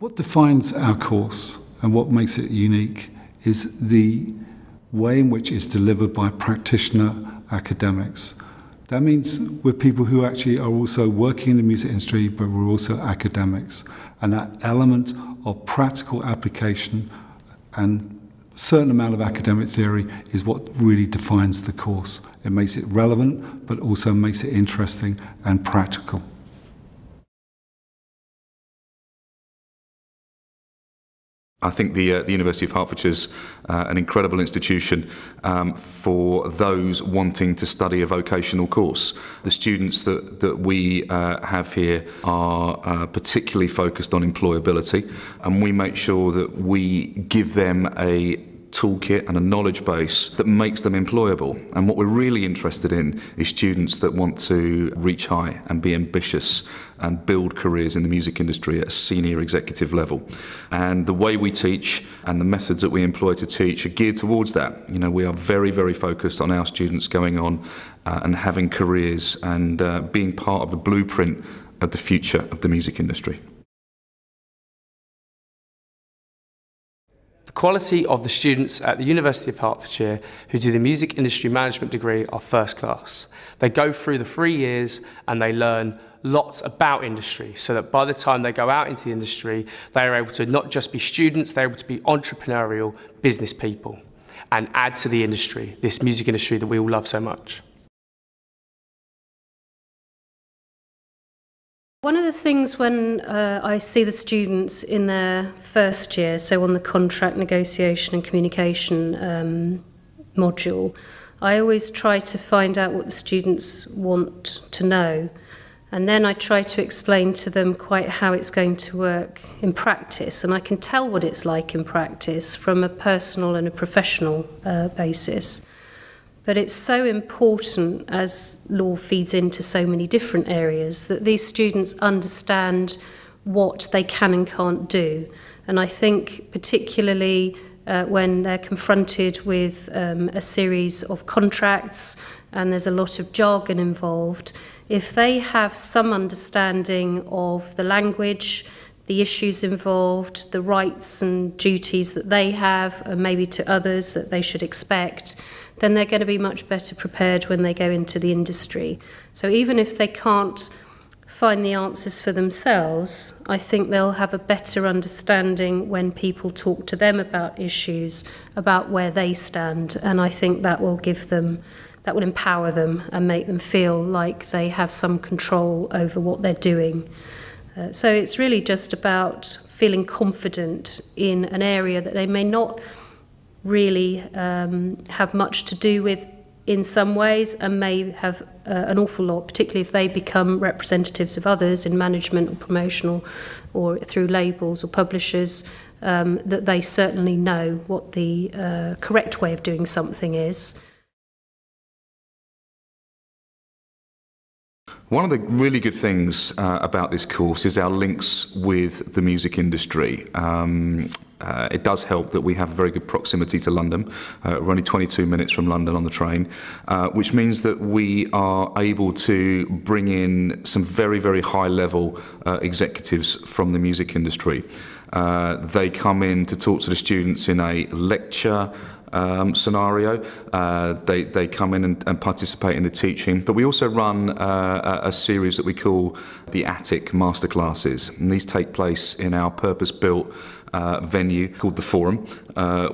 What defines our course and what makes it unique is the way in which it's delivered by practitioner-academics. That means we're people who actually are also working in the music industry, but we're also academics. And that element of practical application and a certain amount of academic theory is what really defines the course. It makes it relevant, but also makes it interesting and practical. I think the University of Hertfordshire is an incredible institution for those wanting to study a vocational course. The students that we have here are particularly focused on employability, and we make sure that we give them a toolkit and a knowledge base that makes them employable. And what we're really interested in is students that want to reach high and be ambitious and build careers in the music industry at a senior executive level. And the way we teach and the methods that we employ to teach are geared towards that. You know, we are very, very focused on our students going on and having careers and being part of the blueprint of the future of the music industry. The quality of the students at the University of Hertfordshire who do the music industry management degree are first class. They go through the 3 years and they learn lots about industry, so that by the time they go out into the industry, they are able to not just be students, they're able to be entrepreneurial business people and add to the industry, this music industry that we all love so much. One of the things when I see the students in their first year, so on the contract negotiation and communication module, I always try to find out what the students want to know. And then I try to explain to them quite how it's going to work in practice. And I can tell what it's like in practice from a personal and a professional basis. But it's so important, as law feeds into so many different areas, that these students understand what they can and can't do. And I think particularly when they're confronted with a series of contracts and there's a lot of jargon involved, if they have some understanding of the language, the issues involved, the rights and duties that they have, and maybe to others that they should expect, then they're going to be much better prepared when they go into the industry. So even if they can't find the answers for themselves, I think they'll have a better understanding when people talk to them about issues, about where they stand, and I think that will give them, that will empower them and make them feel like they have some control over what they're doing. So it's really just about feeling confident in an area that they may not really have much to do with in some ways, and may have an awful lot, particularly if they become representatives of others in management or promotional or through labels or publishers, that they certainly know what the correct way of doing something is. One of the really good things about this course is our links with the music industry. It does help that we have very good proximity to London. We're only 22 minutes from London on the train, which means that we are able to bring in some very, very high-level executives from the music industry. They come in to talk to the students in a lecture scenario. They come in and participate in the teaching, but we also run a series that we call the Attic Masterclasses, and these take place in our purpose-built venue called the Forum,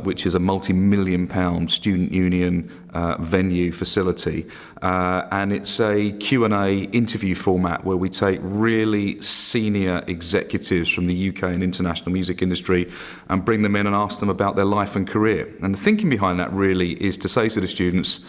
which is a multi-million-pound student union venue facility, and it's a Q&A interview format where we take really senior executives from the UK and international music industry and bring them in and ask them about their life and career. And the thinking behind that really is to say to the students,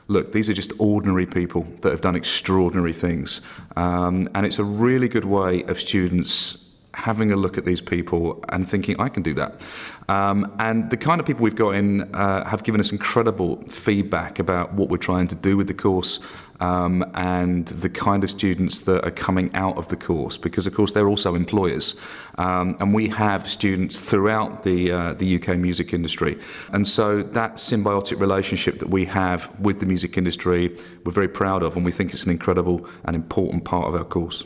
look, these are just ordinary people that have done extraordinary things, and it's a really good way of students having a look at these people and thinking, I can do that. And the kind of people we've got in have given us incredible feedback about what we're trying to do with the course, and the kind of students that are coming out of the course, because of course they're also employers. And we have students throughout the UK music industry. And so that symbiotic relationship that we have with the music industry, we're very proud of, and we think it's an incredible and important part of our course.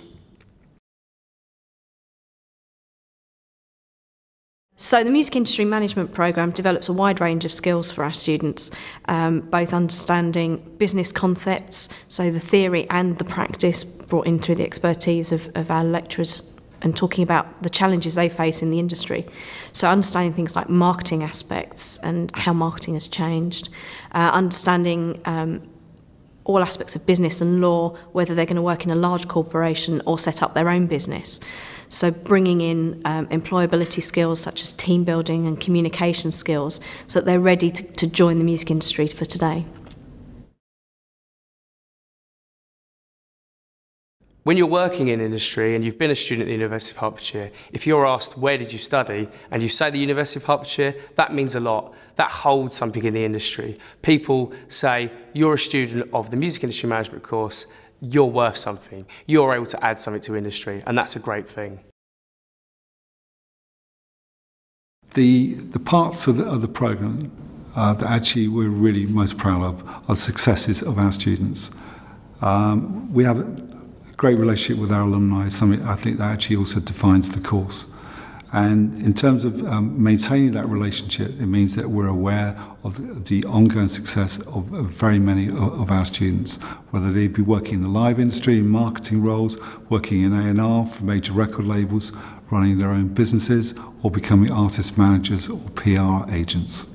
So the Music Industry Management Programme develops a wide range of skills for our students, both understanding business concepts, so the theory and the practice brought in through the expertise of our lecturers and talking about the challenges they face in the industry. So understanding things like marketing aspects and how marketing has changed, understanding all aspects of business and law, whether they're going to work in a large corporation or set up their own business. So bringing in employability skills such as team building and communication skills so that they're ready to join the music industry for today. When you're working in industry and you've been a student at the University of Hertfordshire, if you're asked where did you study and you say the University of Hertfordshire, that means a lot. That holds something in the industry. People say you're a student of the Music Industry Management course, you're worth something. You're able to add something to industry, and that's a great thing. The parts of the programme that actually we're really most proud of are the successes of our students. We have a great relationship with our alumni, something I think that actually also defines the course. And in terms of maintaining that relationship, it means that we're aware of the ongoing success of very many of our students, whether they be working in the live industry, in marketing roles, working in A&R for major record labels, running their own businesses, or becoming artist managers or PR agents.